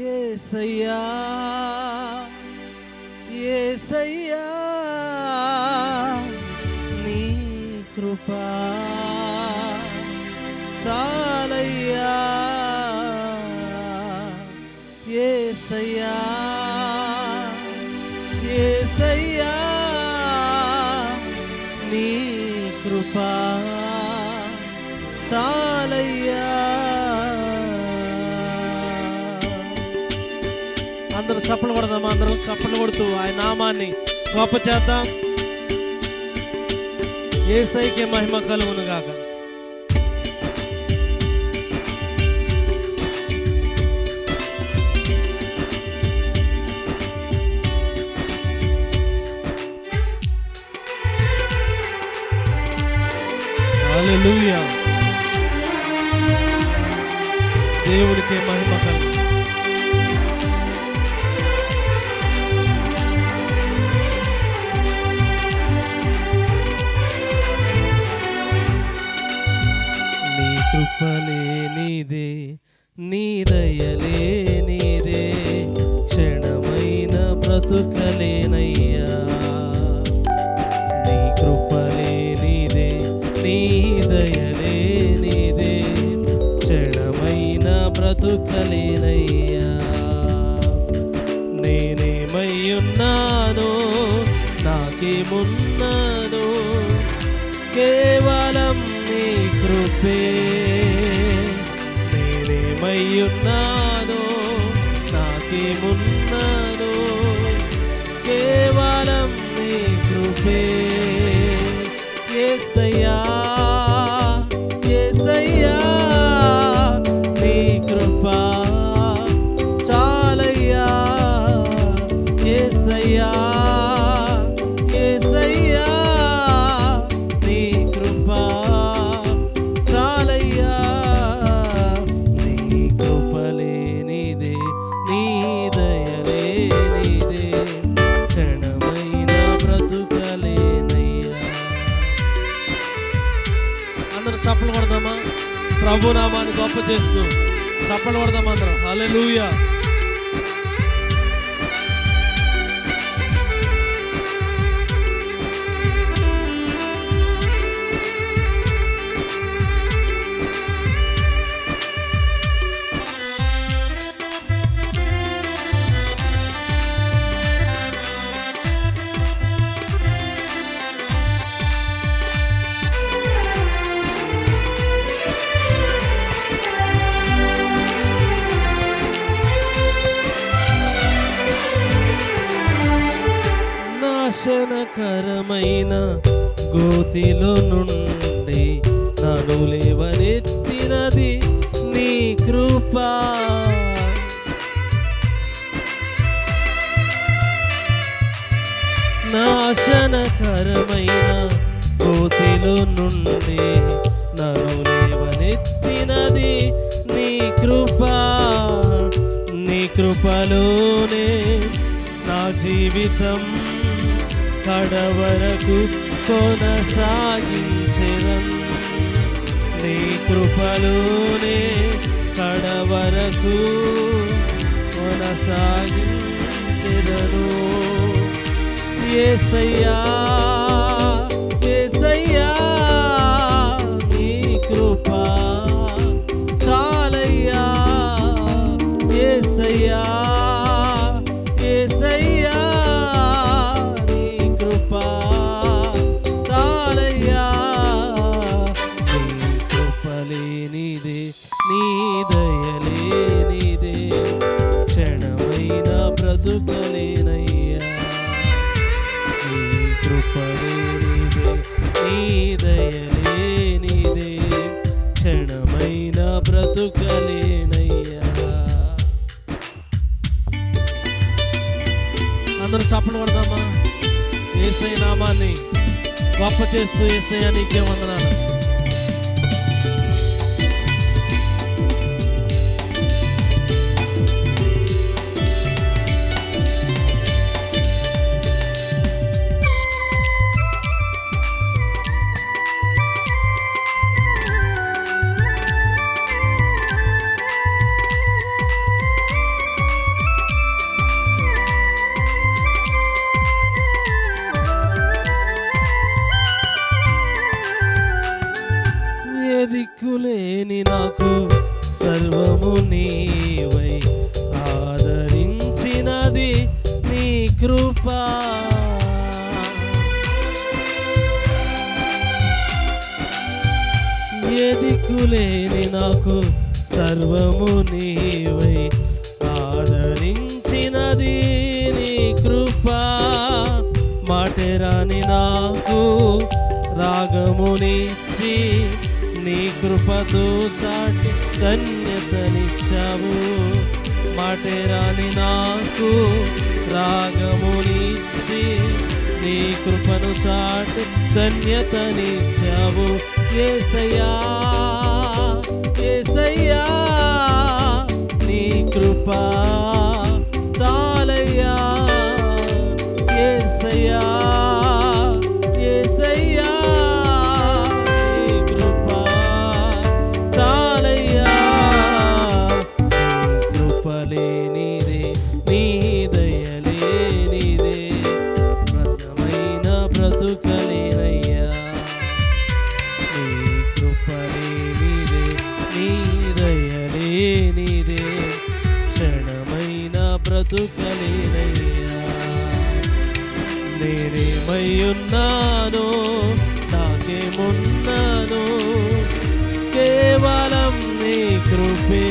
యేసయ్యా యేసయ్యా నీ కృపా చాలయ్యా యేసయ్యా యేసయ్యా నీ కృపా చాలయ్యా. అందరూ చప్పలు కొడదాం, అందరూ చప్పలు కొడుతూ ఆయన నామాన్ని గొప్ప చేద్దాం. యేసయ్యకే మహిమ కలుగును గాక. హల్లెలూయా. దేవుడికే మహిమ కలుగు. నీ కృపలే నీదే, నీ దయలే నీదే, క్షణమైన బ్రతుకలేనయ్యా. నీ కృపలే నీదే, నీ దయలే నీదే, క్షణమైన బ్రతుకలేనయ్యా. నేనేమయ్యున్నానో నాకేమున్నానో కేవలం నీ కృపే. నేనేమయ్యున్నానో నాకేమున్నానో కేవలం నీ కృపే. యేసయ్యా యేసయ్యా నీ కృపా చాలయ్యా. యేసయ్యా యేసయ్యా నీ కృపా చాలయ్యా. నీ కృపలే నీదే, నీ దయలే నీదే, క్షణమైన బ్రతుకలేనయ్యా. అందరూ చప్పలు కొడదామా? ప్రభు నామాన్ని గొప్ప చేస్తూ చప్పలు కొడదాం అందరం. హల్లెలూయా. నాశనకరమైన గోతిలో నుండి నన్ను లేవనెత్తినది నీ కృపా. నాశనకరమైన గోతిలో నుండి నన్ను లేవనెత్తినది నీ కృపా. నీ కృపలోనే నా జీవితం కడవరకు కొనసాగించెదన్. నీ కృపలోనే కడవరకు కొనసాగించెదను. యేసయ్యా యేసయ్యా నీ కృపా చాలయ్యా. యేసయ్యా యేసయ్యా నీ కృపా చాలయ్యా. నీ కృపలే నీదే, నీ దయలే నీదే, క్షణమైన బ్రతుకలేనయ్యా. నీ కృపలే నీదే, నీ దయలే నీదే, క్షణమైన బ్రతుకలేనయ్యా. అందరూ చప్పలు కొడదామా? యేసయ్య నామాన్ని గొప్ప చేస్తూ యేసయ్య నీకే వందనాలు. కృప. ఏ దిక్కులేని నాకు సర్వము నీవై ఆదరించినది నీ కృప. మాటరాని నాకు రాగమునిచ్చి నీ కృపతో సాటి ధన్యతనిచ్చావు. మాటరాని నాకు రాగమునిచ్చి నీ కృపను చాటి ధన్యతనిచ్చావు. యేసయ్యా యేసయ్యా నీ కృప చాలయ్యా. యేసయ్యా యేసయ్యా నీ కృప చాలయ్యా. నీ కృపలే నీదే, నీ దయలే నీదే, బ్రతమైన బ్రతుకలేనయ్యా. నీ కృపలే నీదే, నీ దయలే నీదే, క్షణమైన బ్రతుకలేనయ్యా. నేనేమై ఉన్నానో నాకేమున్నానో కేవలం నీ కృపే.